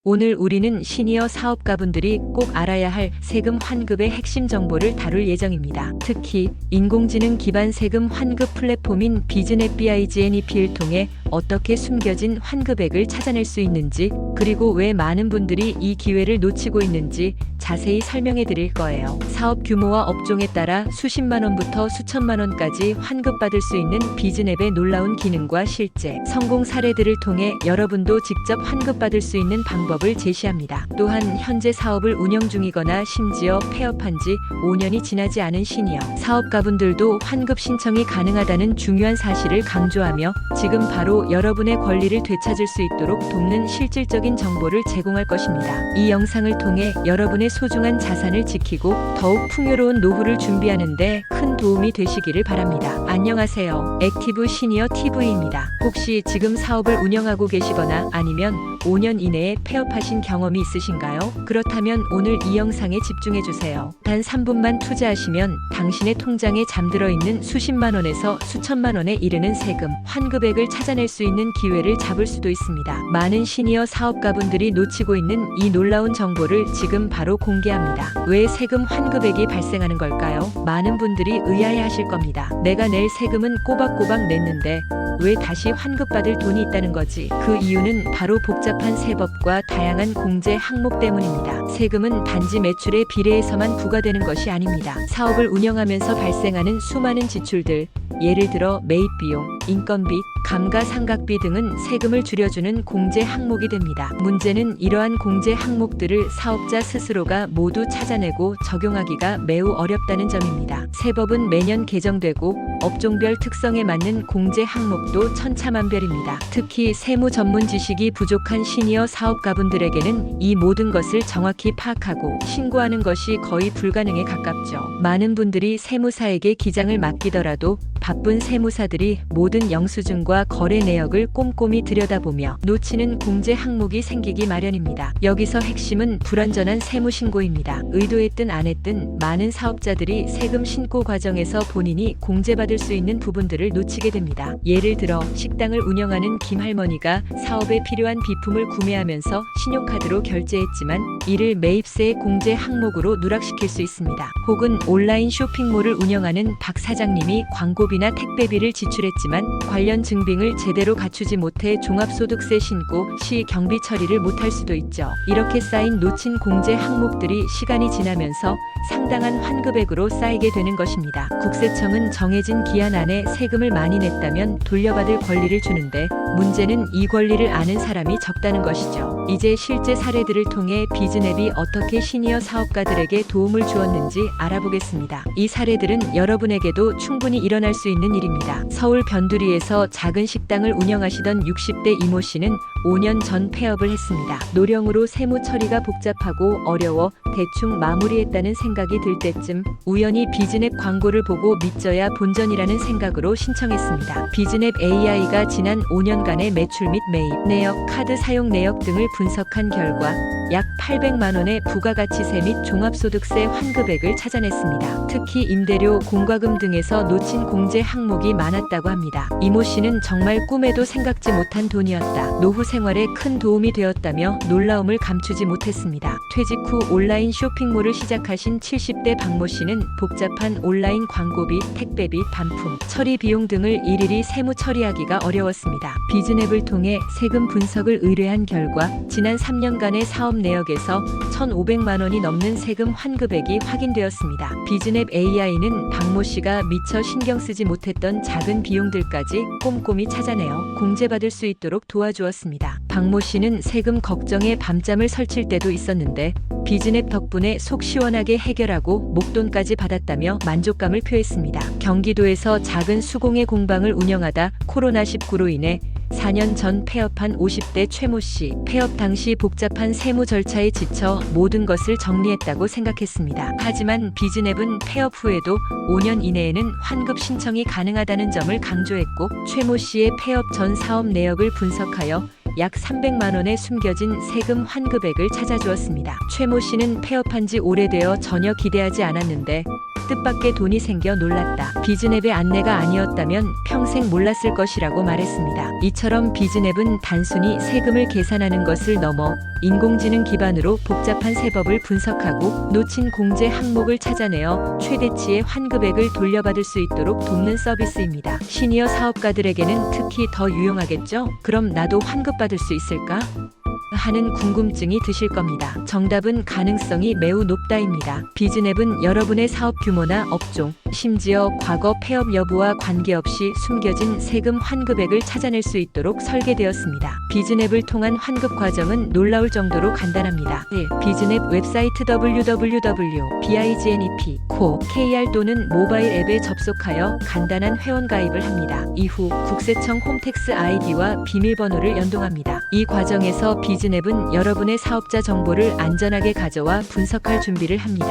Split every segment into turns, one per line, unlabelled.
오늘 우리는 시니어 사업가분들이 꼭 알아야 할 세금 환급의 핵심 정보를 다룰 예정입니다. 특히 인공지능 기반 세금 환급 플랫폼인 비즈넷 BIGNEP를 통해 어떻게 숨겨진 환급액을 찾아낼 수 있는지, 그리고 왜 많은 분들이 이 기회를 놓치고 있는지 자세히 설명해 드릴 거예요. 사업 규모와 업종에 따라 수십만 원부터 수천만 원까지 환급받을 수 있는 비즈넷의 놀라운 기능과 실제 성공 사례들을 통해 여러분도 직접 환급받을 수 있는 방법을 제시합니다. 또한 현재 사업을 운영 중이거나 심지어 폐업한 지 5년이 지나지 않은 시니어 사업가분들도 환급 신청이 가능하다는 중요한 사실을 강조하며 지금 바로 여러분의 권리를 되찾을 수 있도록 돕는 실질적인 정보를 제공할 것입니다. 이 영상을 통해 여러분의 소중한 자산을 지키고 더욱 풍요로운 노후를 준비하는 데 큰 도움이 되시기를 바랍니다. 안녕하세요. 액티브 시니어 TV입니다. 혹시 지금 사업을 운영하고 계시거나 아니면 5년 이내에 폐업하신 경험이 있으신가요? 그렇다면 오늘 이 영상에 집중해 주세요. 단 3분만 투자하시면 당신의 통장에 잠들어 있는 수십만 원에서 수천만 원에 이르는 세금 환급액을 찾아낼 수 있는 기회를 잡을 수도 있습니다. 많은 시니어 사업가분들이 놓치고 있는 이 놀라운 정보를 지금 바로 공개합니다. 왜 세금 환급액이 발생하는 걸까요? 많은 분들이 의아해하실 겁니다. 내가 낼 세금은 꼬박꼬박 냈는데 왜 다시 환급받을 돈이 있다는 거지? 그 이유는 바로 복잡한 세법과 다양한 공제 항목 때문입니다. 세금은 단지 매출에 비례해서만 부과되는 것이 아닙니다. 사업을 운영하면서 발생하는 수많은 지출들, 예를 들어 매입비용, 인건비, 감가상각비 등은 세금을 줄여주는 공제 항목이 됩니다. 문제는 이러한 공제 항목들을 사업자 스스로가 모두 찾아내고 적용하기가 매우 어렵다는 점입니다. 세법은 매년 개정되고 업종별 특성에 맞는 공제 항목도 천차만별입니다. 특히 세무 전문 지식이 부족한 시니어 사업가분들에게는 이 모든 것을 정확히 파악하고 신고하는 것이 거의 불가능에 가깝죠. 많은 분들이 세무사에게 기장을 맡기더라도 바쁜 세무사들이 모든 영수증과 거래 내역을 꼼꼼히 들여다보며 놓치는 공제 항목이 생기기 마련입니다. 여기서 핵심은 불완전한 세무 신고입니다. 의도했든 안 했든 많은 사업자들이 세금 신고 과정에서 본인이 공제받을 수 있는 부분들을 놓치게 됩니다. 예를 들어 식당을 운영하는 김할머니가 사업에 필요한 비품을 구매하면서 신용카드로 결제했지만 이를 매입세 공제 항목으로 누락시킬 수 있습니다. 혹은 온라인 쇼핑몰을 운영하는 박 사장님이 광고비나 택배비를 지출했지만 관련 증빙을 제대로 갖추지 못해 종합소득세 신고 시 경비 처리를 못할 수도 있죠. 이렇게 쌓인 놓친 공제 항목들이 시간이 지나면서 상당한 환급액으로 쌓이게 되는 것입니다. 국세청은 정해진 기한 안에 세금을 많이 냈다면 돌려받을 권리를 주는데 문제는 이 권리를 아는 사람이 적다는 것이죠. 이제 실제 사례들을 통해 비즈넷이 어떻게 시니어 사업가들에게 도움을 주었는지 알아보겠습니다. 이 사례들은 여러분에게도 충분히 일어날 수 있는 일입니다. 서울 변두리에서 작은 식당을 운영하시던 60대 이모 씨는 5년 전 폐업을 했습니다. 노령으로 세무 처리가 복잡하고 어려워 대충 마무리했다는 생각이 들 때쯤 우연히 비즈넷 광고를 보고 믿져야 본전이라는 생각으로 신청했습니다. 비즈넷 AI가 지난 5년간의 매출 및 매입 내역, 카드 사용 내역 등을 분석한 결과 약 800만 원의 부가가치세 및 종합소득세 환급액을 찾아냈습니다. 특히 임대료, 공과금 등에서 놓친 공제 항목이 많았다고 합니다. 이모 씨는 정말 꿈에도 생각지 못한 돈이었다. 노후 생활에 큰 도움이 되었다며 놀라움을 감추지 못했습니다. 퇴직 후 온라인 쇼핑몰을 시작하신 70대 박모 씨는 복잡한 온라인 광고비, 택배비, 반품, 처리 비용 등을 일일이 세무 처리하기가 어려웠습니다. 비즈넷을 통해 세금 분석을 의뢰한 결과 지난 3년간의 사업 내역에서 1,500만 원이 넘는 세금 환급액이 확인되었습니다. 비즈넷 AI는 박모 씨가 미처 신경 쓰지 못했던 작은 비용들까지 꼼꼼히 찾아내어 공제받을 수 있도록 도와주었습니다. 박모 씨는 세금 걱정에 밤잠을 설칠 때도 있었는데 비즈넷 덕분에 속 시원하게 해결하고 목돈까지 받았다며 만족감을 표했습니다. 경기도에서 작은 수공예 공방을 운영하다 코로나19로 인해 4년 전 폐업한 50대 최모 씨. 폐업 당시 복잡한 세무 절차에 지쳐 모든 것을 정리했다고 생각했습니다. 하지만 비즈넷은 폐업 후에도 5년 이내에는 환급 신청이 가능하다는 점을 강조했고 최모 씨의 폐업 전 사업 내역을 분석하여 약 300만 원의 숨겨진 세금 환급액을 찾아주었습니다. 최모 씨는 폐업한 지 오래되어 전혀 기대하지 않았는데 뜻밖의 돈이 생겨 놀랐다. 비즈냅의 안내가 아니었다면 평생 몰랐을 것이라고 말했습니다. 이처럼 비즈냅은 단순히 세금을 계산하는 것을 넘어 인공지능 기반으로 복잡한 세법을 분석하고 놓친 공제 항목을 찾아내어 최대치의 환급액을 돌려받을 수 있도록 돕는 서비스입니다. 시니어 사업가들에게는 특히 더 유용하겠죠? 그럼 나도 환급받을 수 있을까? 하는 궁금증이 드실 겁니다. 정답은 가능성이 매우 높다입니다. 비즈냅은 여러분의 사업 규모나 업종, 심지어 과거 폐업 여부와 관계없이 숨겨진 세금 환급액을 찾아낼 수 있도록 설계되었습니다. 비즈냅을 통한 환급 과정은 놀라울 정도로 간단합니다. 비즈냅 웹사이트 www.biznep.co.kr 또는 모바일 앱에 접속하여 간단한 회원 가입을 합니다. 이후 국세청 홈택스 아이디와 비밀번호를 연동합니다. 이 과정에서 비즈냅은 여러분의 사업자 정보를 안전하게 가져와 분석할 준비를 합니다.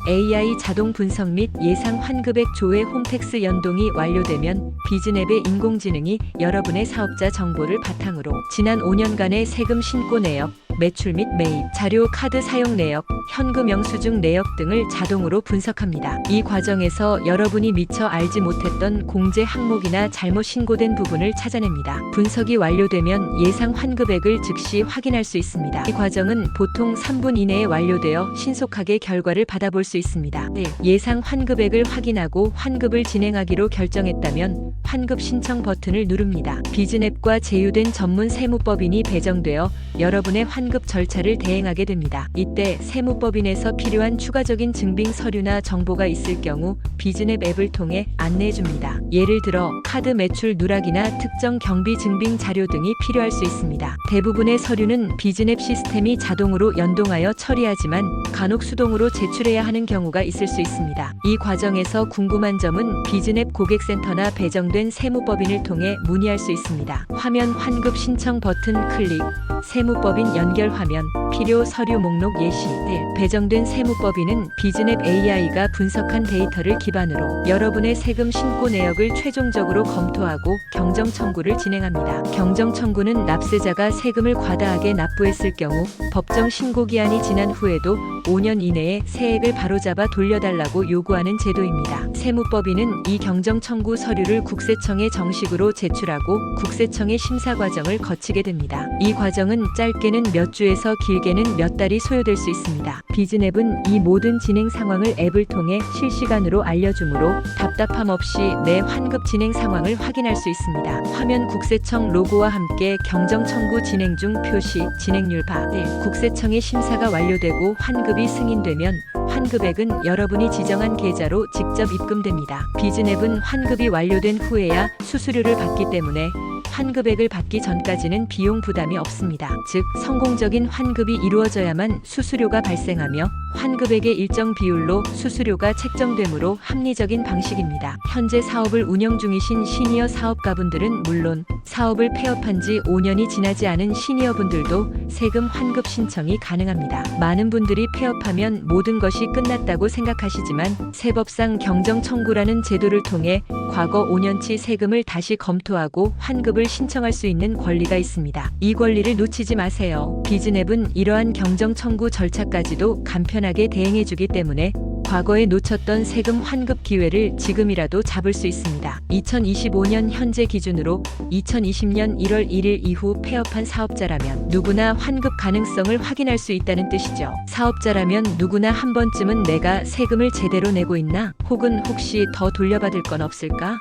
AI 자동 분석 및 예상 환급액 조회 홈택스 연동이 완료되면 비즈냅의 인공지능이 여러분의 사업자 정보를 바탕으로 지난 5년간의 세금 신고 내역, 매출 및 매입, 자료 카드 사용 내역, 현금 영수증 내역 등을 자동으로 분석합니다. 이 과정에서 여러분이 미처 알지 못했던 공제 항목이나 잘못 신고된 부분을 찾아냅니다. 분석이 완료되면 예상 환급액을 즉시 확인할 수 있습니다. 이 과정은 보통 3분 이내에 완료되어 신속하게 결과를 받아볼 수 있습니다. 예상 환급액을 확인하고 환급을 진행하기로 결정했다면 환급 신청 버튼을 누릅니다. 비즈냅과 제휴된 전문 세무법인이 배정되어 여러분의 환급 절차를 대행하게 됩니다. 이때 세무법인에서 필요한 추가적인 증빙 서류나 정보가 있을 경우 비즈냅 앱을 통해 안내해 줍니다. 예를 들어 카드 매출 누락이나 특정 경비 증빙 자료 등이 필요할 수 있습니다. 대부분의 서류는 비즈냅 시스템이 자동으로 연동하여 처리하지만 간혹 수동으로 제출해야 하는 경우가 있을 수 있습니다. 이 과정에서 궁금한 점은 비즈냅 고객센터나 배정된 세무법인을 통해 문의할 수 있습니다. 화면 환급 신청 버튼 클릭, 세무법인 연결 화면, 필요 서류 목록 예시. 배정된 세무법인은 비즈냅 AI가 분석한 데이터를 기반으로 여러분의 세금 신고 내역을 최종적으로 검토하고 경정 청구를 진행합니다. 경정 청구는 납세자가 세금을 과다하게 납부했을 경우 법정 신고 기한이 지난 후에도 5년 이내에 세액을 바로잡아 돌려달라고 요구하는 제도입니다. 세무법인은 이 경정 청구 서류를 국세청에 정식으로 제출하고 국세청의 심사 과정을 거치게 됩니다. 이 과정은 짧게는 몇 주에서 길게는 몇 달이 소요될 수 있습니다. 비즈냅은 이 모든 진행 상황을 앱을 통해 실시간으로 알려주므로 답답함 없이 내 환급 진행 상황을 확인할 수 있습니다. 화면 국세청 로고와 함께 경정 청구 진행 중 표시, 진행률 바. 국세청의 심사가 완료되고 환급이 승인되면 환급액은 여러분이 지정한 계좌로 직접 입금됩니다. 비즈냅은 환급이 완료된 후에야 수수료를 받기 때문에 환급액을 받기 전까지는 비용 부담이 없습니다. 즉, 성공적인 환급이 이루어져야만 수수료가 발생하며 환급액의 일정 비율로 수수료가 책정되므로 합리적인 방식입니다. 현재 사업을 운영 중이신 시니어 사업가분들은 물론 사업을 폐업한 지 5년이 지나지 않은 시니어분들도 세금 환급 신청이 가능합니다. 많은 분들이 폐업하면 모든 것이 끝났다고 생각하시지만 세법상 경정 청구라는 제도를 통해 과거 5년치 세금을 다시 검토하고 환급을 신청할 수 있는 권리가 있습니다. 이 권리를 놓치지 마세요. 비즈냅은 이러한 경정 청구 절차까지도 간편하게 대행해주기 때문에 과거에 놓쳤던 세금 환급 기회를 지금이라도 잡을 수 있습니다. 2025년 현재 기준으로 2020년 1월 1일 이후 폐업한 사업자라면 누구나 환급 가능성을 확인할 수 있다는 뜻이죠. 사업자라면 누구나 한 번쯤은 내가 세금을 제대로 내고 있나? 혹은 혹시 더 돌려받을 건 없을까?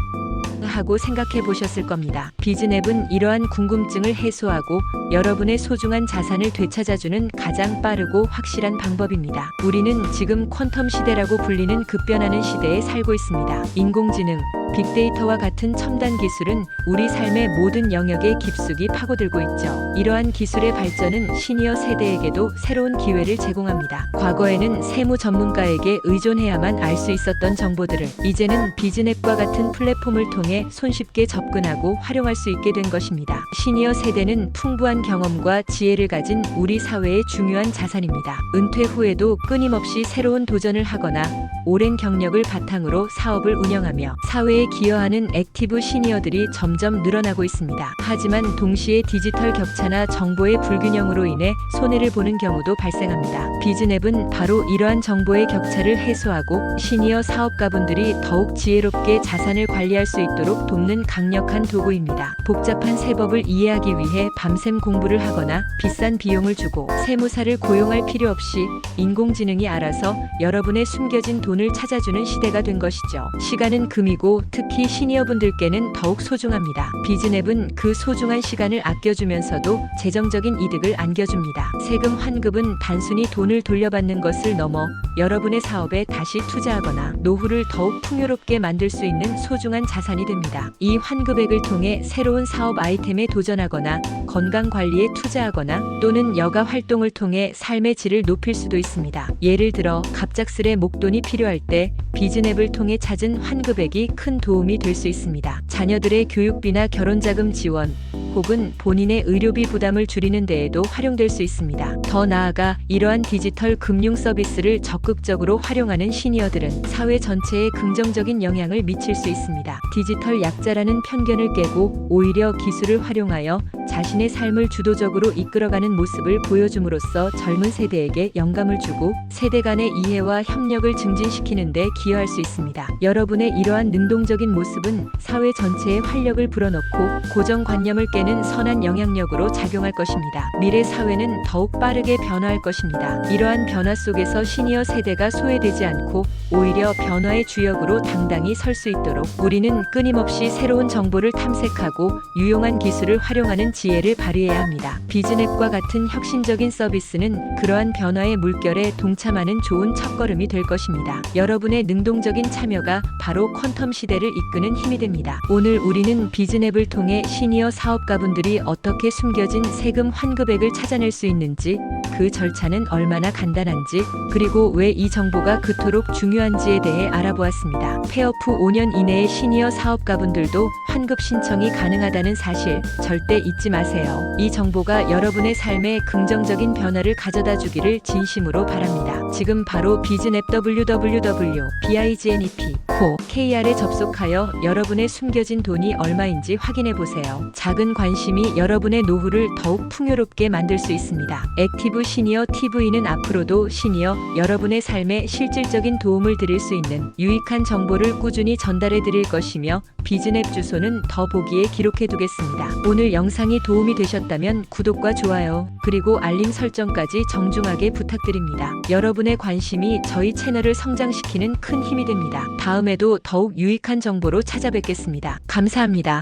하고 생각해 보셨을 겁니다. 비즈냅은 이러한 궁금증을 해소하고 여러분의 소중한 자산을 되찾아주는 가장 빠르고 확실한 방법입니다. 우리는 지금 퀀텀 시대라고 불리는 급변하는 시대에 살고 있습니다. 인공지능, 빅데이터와 같은 첨단 기술은 우리 삶의 모든 영역에 깊숙이 파고들고 있죠. 이러한 기술의 발전은 시니어 세대에게도 새로운 기회를 제공합니다. 과거에는 세무 전문가에게 의존해야만 알 수 있었던 정보들을 이제는 비즈냅과 같은 플랫폼을 통해 손쉽게 접근하고 활용할 수 있게 된 것입니다. 시니어 세대는 풍부한 경험과 지혜를 가진 우리 사회의 중요한 자산입니다. 은퇴 후에도 끊임없이 새로운 도전을 하거나 오랜 경력을 바탕으로 사업을 운영하며 사회에 미래에 기여하는 액티브 시니어들이 점점 늘어나고 있습니다. 하지만 동시에 디지털 격차나 정보의 불균형으로 인해 손해를 보는 경우도 발생합니다. 비즈냅은 바로 이러한 정보의 격차를 해소하고 시니어 사업가분들이 더욱 지혜롭게 자산을 관리할 수 있도록 돕는 강력한 도구입니다. 복잡한 세법을 이해하기 위해 밤샘 공부를 하거나 비싼 비용을 주고 세무사를 고용할 필요 없이 인공지능이 알아서 여러분의 숨겨진 돈을 찾아주는 시대가 된 것이죠. 시간은 금이고 특히 시니어분들께는 더욱 소중합니다. 비즈냅은 그 소중한 시간을 아껴주면서도 재정적인 이득을 안겨줍니다. 세금 환급은 단순히 돈을 돌려받는 것을 넘어 여러분의 사업에 다시 투자하거나 노후를 더욱 풍요롭게 만들 수 있는 소중한 자산이 됩니다. 이 환급액을 통해 새로운 사업 아이템에 도전하거나 건강관리에 투자하거나 또는 여가 활동을 통해 삶의 질을 높일 수도 있습니다. 예를 들어 갑작스레 목돈이 필요할 때 비즈냅을 통해 찾은 환급액이 큰 도움이 될 수 있습니다. 자녀들의 교육비나 결혼자금 지원 혹은 본인의 의료비 부담을 줄이는 데에도 활용될 수 있습니다. 더 나아가 이러한 디지털 금융 서비스를 적극적으로 활용하는 시니어들은 사회 전체에 긍정적인 영향을 미칠 수 있습니다. 디지털 약자라는 편견을 깨고 오히려 기술을 활용하여 자신의 삶을 주도적으로 이끌어가는 모습을 보여줌으로써 젊은 세대에게 영감을 주고 세대 간의 이해와 협력을 증진시키는 데 기여할 수 있습니다. 여러분의 이러한 능동적인 모습은 사회 전체에 활력을 불어넣고 고정관념을 깨는 선한 영향력으로 작용할 것입니다. 미래 사회는 더욱 빠르게 변화할 것입니다. 이러한 변화 속에서 시니어 세대가 소외되지 않고 오히려 변화의 주역으로 당당히 설 수 있도록 우리는 끊임없이 새로운 정보를 탐색하고 유용한 기술을 활용하는 지혜를 발휘해야 합니다. 비즈냅과 같은 혁신적인 서비스는 그러한 변화의 물결에 동참하는 좋은 첫걸음이 될 것입니다. 여러분의 능동적인 참여가 바로 퀀텀 시대를 이끄는 힘이 됩니다. 오늘 우리는 비즈냅을 통해 시니어 사업가분들이 어떻게 숨겨진 세금 환급액을 찾아낼 수 있는지, 그 절차는 얼마나 간단한지, 그리고 왜 이 정보가 그토록 중요한지에 대해 알아보았습니다. 폐업 후 5년 이내의 시니어 사업가분들도 환급 신청이 가능하다는 사실 절대 잊지 마세요. 이 정보가 여러분의 삶에 긍정적인 변화를 가져다 주기를 진심으로 바랍니다. 지금 바로 비즈냅 www.biznep.co.kr에 접속하여 여러분의 숨겨진 돈이 얼마인지 확인해 보세요. 작은 관심이 여러분의 노후를 더욱 풍요롭게 만들 수 있습니다. 액티브 시니어 TV는 앞으로도 시니어 여러분의 삶에 실질적인 도움을 드릴 수 있는 유익한 정보를 꾸준히 전달해 드릴 것이며 비즈냅 주소는 더보기에 기록해 두겠습니다. 오늘 영상이 도움이 되셨다면 구독과 좋아요 그리고 알림 설정까지 정중하게 부탁드립니다. 여러분의 관심이 저희 채널을 성장시키는 큰 힘이 됩니다. 다음에도 더욱 유익한 정보로 찾아뵙겠습니다. 감사합니다.